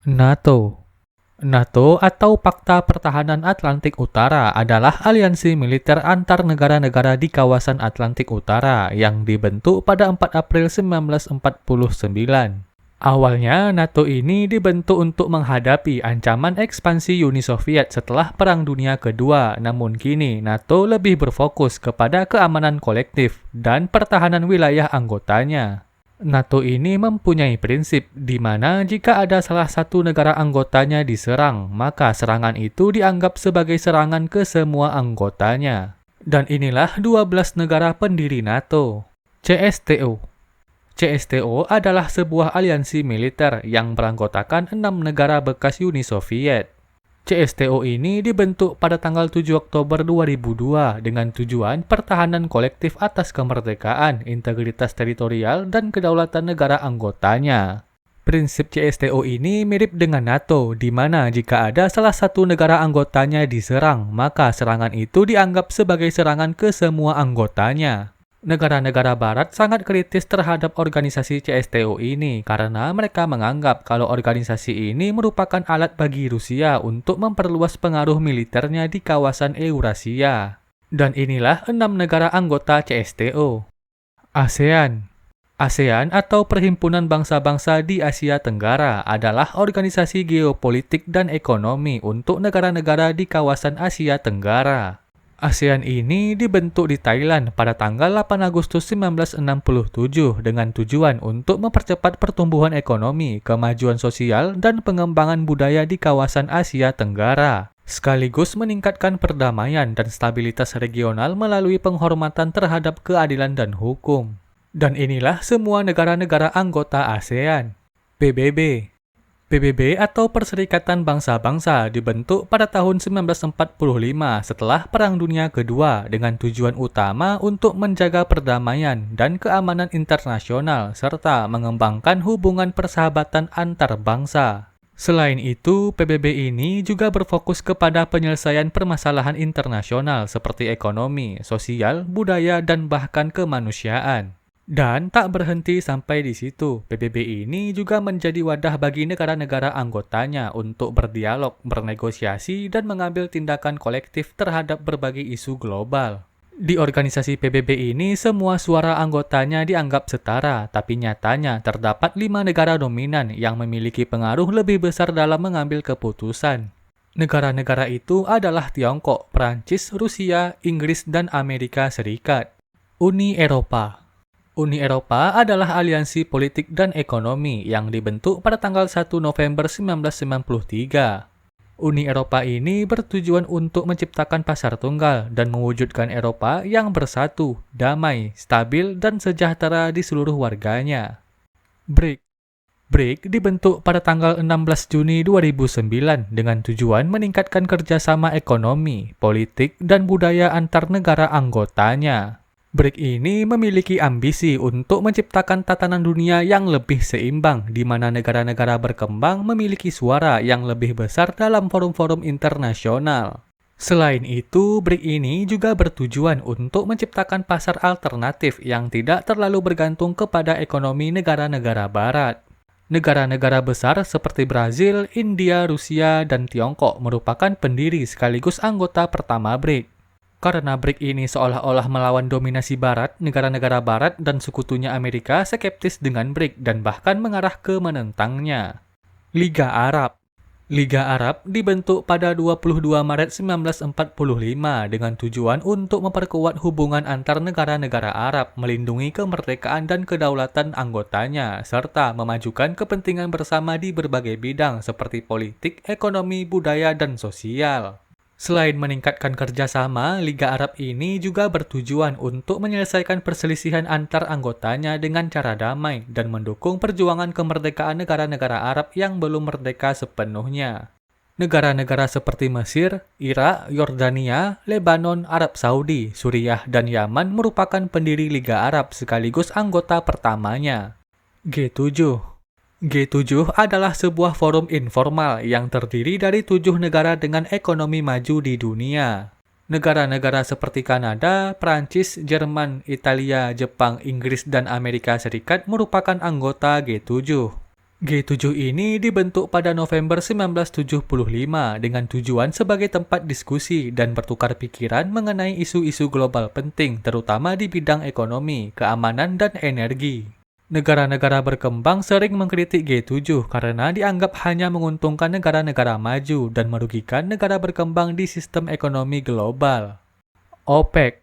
NATO. NATO atau Pakta Pertahanan Atlantik Utara adalah aliansi militer antar negara-negara di kawasan Atlantik Utara yang dibentuk pada 4 April 1949. Awalnya, NATO ini dibentuk untuk menghadapi ancaman ekspansi Uni Soviet setelah Perang Dunia Kedua. Namun kini, NATO lebih berfokus kepada keamanan kolektif dan pertahanan wilayah anggotanya. NATO ini mempunyai prinsip di mana jika ada salah satu negara anggotanya diserang, maka serangan itu dianggap sebagai serangan ke semua anggotanya. Dan inilah 12 negara pendiri NATO. CSTO. CSTO adalah sebuah aliansi militer yang beranggotakan 6 negara bekas Uni Soviet. CSTO ini dibentuk pada tanggal 7 Oktober 2002 dengan tujuan pertahanan kolektif atas kemerdekaan, integritas teritorial, dan kedaulatan negara anggotanya. Prinsip CSTO ini mirip dengan NATO, di mana jika ada salah satu negara anggotanya diserang, maka serangan itu dianggap sebagai serangan ke semua anggotanya. Negara-negara barat sangat kritis terhadap organisasi CSTO ini karena mereka menganggap kalau organisasi ini merupakan alat bagi Rusia untuk memperluas pengaruh militernya di kawasan Eurasia. Dan inilah 6 negara anggota CSTO. ASEAN. ASEAN atau Perhimpunan Bangsa-Bangsa di Asia Tenggara adalah organisasi geopolitik dan ekonomi untuk negara-negara di kawasan Asia Tenggara. ASEAN ini dibentuk di Thailand pada tanggal 8 Agustus 1967 dengan tujuan untuk mempercepat pertumbuhan ekonomi, kemajuan sosial, dan pengembangan budaya di kawasan Asia Tenggara, sekaligus meningkatkan perdamaian dan stabilitas regional melalui penghormatan terhadap keadilan dan hukum. Dan inilah semua negara-negara anggota ASEAN. PBB. PBB atau Perserikatan Bangsa-Bangsa dibentuk pada tahun 1945 setelah Perang Dunia Kedua dengan tujuan utama untuk menjaga perdamaian dan keamanan internasional serta mengembangkan hubungan persahabatan antar bangsa. Selain itu, PBB ini juga berfokus kepada penyelesaian permasalahan internasional seperti ekonomi, sosial, budaya, dan bahkan kemanusiaan. Dan tak berhenti sampai di situ, PBB ini juga menjadi wadah bagi negara-negara anggotanya untuk berdialog, bernegosiasi, dan mengambil tindakan kolektif terhadap berbagai isu global. Di organisasi PBB ini, semua suara anggotanya dianggap setara, tapi nyatanya terdapat 5 negara dominan yang memiliki pengaruh lebih besar dalam mengambil keputusan. Negara-negara itu adalah Tiongkok, Prancis, Rusia, Inggris, dan Amerika Serikat. Uni Eropa. Uni Eropa adalah aliansi politik dan ekonomi yang dibentuk pada tanggal 1 November 1993. Uni Eropa ini bertujuan untuk menciptakan pasar tunggal dan mewujudkan Eropa yang bersatu, damai, stabil, dan sejahtera di seluruh warganya. BRIC. BRIC dibentuk pada tanggal 16 Juni 2009 dengan tujuan meningkatkan kerjasama ekonomi, politik, dan budaya antar negara anggotanya. BRIC ini memiliki ambisi untuk menciptakan tatanan dunia yang lebih seimbang, di mana negara-negara berkembang memiliki suara yang lebih besar dalam forum-forum internasional. Selain itu, BRIC ini juga bertujuan untuk menciptakan pasar alternatif yang tidak terlalu bergantung kepada ekonomi negara-negara barat. Negara-negara besar seperti Brazil, India, Rusia, dan Tiongkok merupakan pendiri sekaligus anggota pertama BRIC. Karena BRIC ini seolah-olah melawan dominasi Barat, negara-negara Barat dan sekutunya Amerika skeptis dengan BRIC dan bahkan mengarah ke menentangnya. Liga Arab. Liga Arab dibentuk pada 22 Maret 1945 dengan tujuan untuk memperkuat hubungan antar negara-negara Arab, melindungi kemerdekaan dan kedaulatan anggotanya, serta memajukan kepentingan bersama di berbagai bidang seperti politik, ekonomi, budaya, dan sosial. Selain meningkatkan kerjasama, Liga Arab ini juga bertujuan untuk menyelesaikan perselisihan antar anggotanya dengan cara damai dan mendukung perjuangan kemerdekaan negara-negara Arab yang belum merdeka sepenuhnya. Negara-negara seperti Mesir, Irak, Yordania, Lebanon, Arab Saudi, Suriah, dan Yaman merupakan pendiri Liga Arab sekaligus anggota pertamanya. G7. G7 adalah sebuah forum informal yang terdiri dari 7 negara dengan ekonomi maju di dunia. Negara-negara seperti Kanada, Prancis, Jerman, Italia, Jepang, Inggris, dan Amerika Serikat merupakan anggota G7. G7 ini dibentuk pada November 1975 dengan tujuan sebagai tempat diskusi dan bertukar pikiran mengenai isu-isu global penting, terutama di bidang ekonomi, keamanan, dan energi. Negara-negara berkembang sering mengkritik G7 karena dianggap hanya menguntungkan negara-negara maju dan merugikan negara berkembang di sistem ekonomi global. OPEC.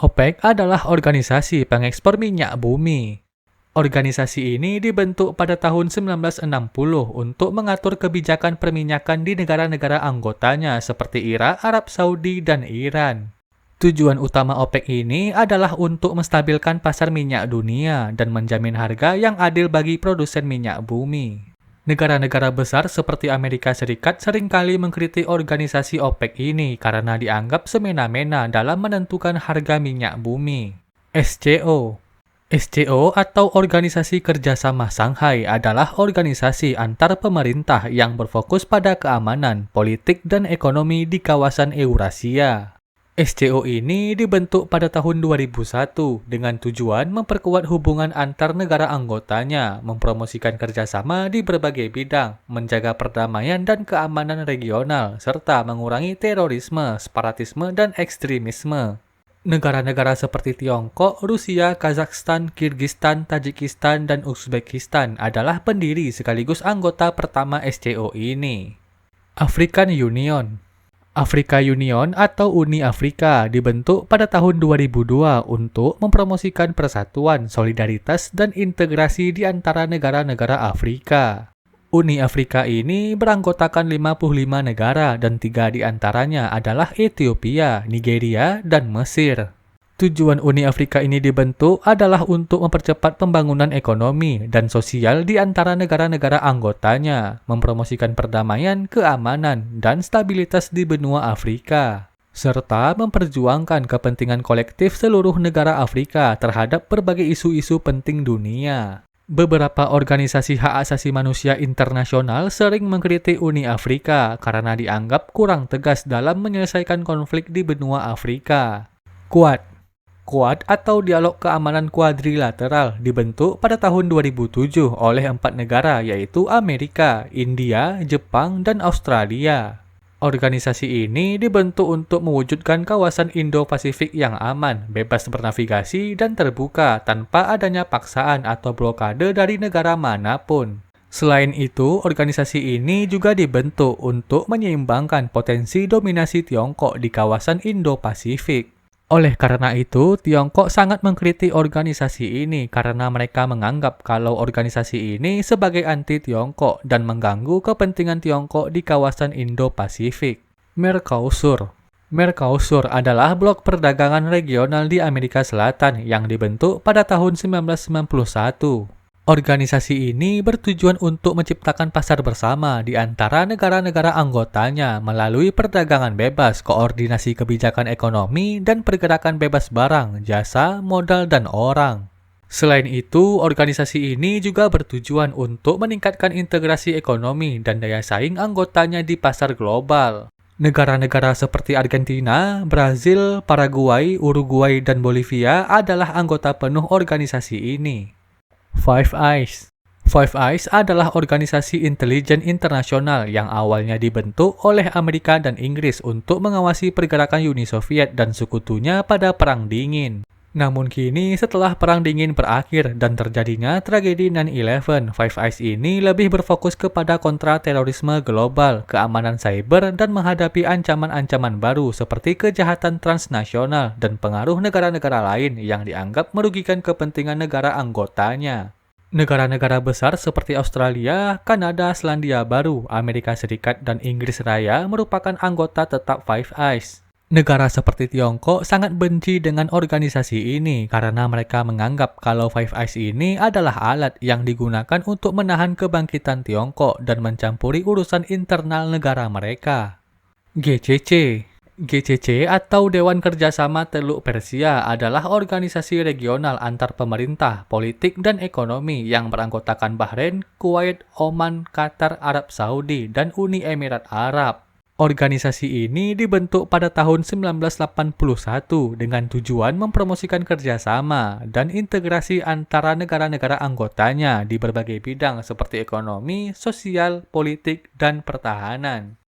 OPEC adalah organisasi pengekspor minyak bumi. Organisasi ini dibentuk pada tahun 1960 untuk mengatur kebijakan perminyakan di negara-negara anggotanya seperti Irak, Arab Saudi, dan Iran. Tujuan utama OPEC ini adalah untuk menstabilkan pasar minyak dunia dan menjamin harga yang adil bagi produsen minyak bumi. Negara-negara besar seperti Amerika Serikat seringkali mengkritik organisasi OPEC ini karena dianggap semena-mena dalam menentukan harga minyak bumi. SCO SCO atau Organisasi Kerjasama Shanghai adalah organisasi antar pemerintah yang berfokus pada keamanan, politik, dan ekonomi di kawasan Eurasia. SCO ini dibentuk pada tahun 2001 dengan tujuan memperkuat hubungan antar negara anggotanya, mempromosikan kerjasama di berbagai bidang, menjaga perdamaian dan keamanan regional, serta mengurangi terorisme, separatisme, dan ekstremisme. Negara-negara seperti Tiongkok, Rusia, Kazakhstan, Kirgistan, Tajikistan, dan Uzbekistan adalah pendiri sekaligus anggota pertama SCO ini. African Union. Afrika Union atau Uni Afrika dibentuk pada tahun 2002 untuk mempromosikan persatuan, solidaritas, dan integrasi di antara negara-negara Afrika. Uni Afrika ini beranggotakan 55 negara dan 3 diantaranya adalah Ethiopia, Nigeria, dan Mesir. Tujuan Uni Afrika ini dibentuk adalah untuk mempercepat pembangunan ekonomi dan sosial di antara negara-negara anggotanya, mempromosikan perdamaian, keamanan, dan stabilitas di benua Afrika, serta memperjuangkan kepentingan kolektif seluruh negara Afrika terhadap berbagai isu-isu penting dunia. Beberapa organisasi hak asasi manusia internasional sering mengkritik Uni Afrika karena dianggap kurang tegas dalam menyelesaikan konflik di benua Afrika. Quad atau Dialog Keamanan Kuadrilateral dibentuk pada tahun 2007 oleh 4 negara yaitu Amerika, India, Jepang, dan Australia. Organisasi ini dibentuk untuk mewujudkan kawasan Indo-Pasifik yang aman, bebas bernavigasi, dan terbuka tanpa adanya paksaan atau blokade dari negara manapun. Selain itu, organisasi ini juga dibentuk untuk menyeimbangkan potensi dominasi Tiongkok di kawasan Indo-Pasifik. Oleh karena itu, Tiongkok sangat mengkritik organisasi ini karena mereka menganggap kalau organisasi ini sebagai anti-Tiongkok dan mengganggu kepentingan Tiongkok di kawasan Indo-Pasifik. Mercosur adalah blok perdagangan regional di Amerika Selatan yang dibentuk pada tahun 1991. Organisasi ini bertujuan untuk menciptakan pasar bersama di antara negara-negara anggotanya melalui perdagangan bebas, koordinasi kebijakan ekonomi, dan pergerakan bebas barang, jasa, modal, dan orang. Selain itu, organisasi ini juga bertujuan untuk meningkatkan integrasi ekonomi dan daya saing anggotanya di pasar global. Negara-negara seperti Argentina, Brazil, Paraguay, Uruguay, dan Bolivia adalah anggota penuh organisasi ini. Five Eyes adalah organisasi intelijen internasional yang awalnya dibentuk oleh Amerika dan Inggris untuk mengawasi pergerakan Uni Soviet dan sekutunya pada Perang Dingin. Namun kini setelah Perang Dingin berakhir dan terjadinya tragedi 9/11, Five Eyes ini lebih berfokus kepada kontra-terorisme global, keamanan cyber, dan menghadapi ancaman-ancaman baru seperti kejahatan transnasional dan pengaruh negara-negara lain yang dianggap merugikan kepentingan negara anggotanya. Negara-negara besar seperti Australia, Kanada, Selandia Baru, Amerika Serikat, dan Inggris Raya merupakan anggota tetap Five Eyes. Negara seperti Tiongkok sangat benci dengan organisasi ini karena mereka menganggap kalau Five Eyes ini adalah alat yang digunakan untuk menahan kebangkitan Tiongkok dan mencampuri urusan internal negara mereka. GCC atau Dewan Kerjasama Teluk Persia adalah organisasi regional antar pemerintah, politik, dan ekonomi yang beranggotakan Bahrain, Kuwait, Oman, Qatar, Arab Saudi, dan Uni Emirat Arab. Organisasi ini dibentuk pada tahun 1981 dengan tujuan mempromosikan kerjasama dan integrasi antara negara-negara anggotanya di berbagai bidang seperti ekonomi, sosial, politik, dan pertahanan.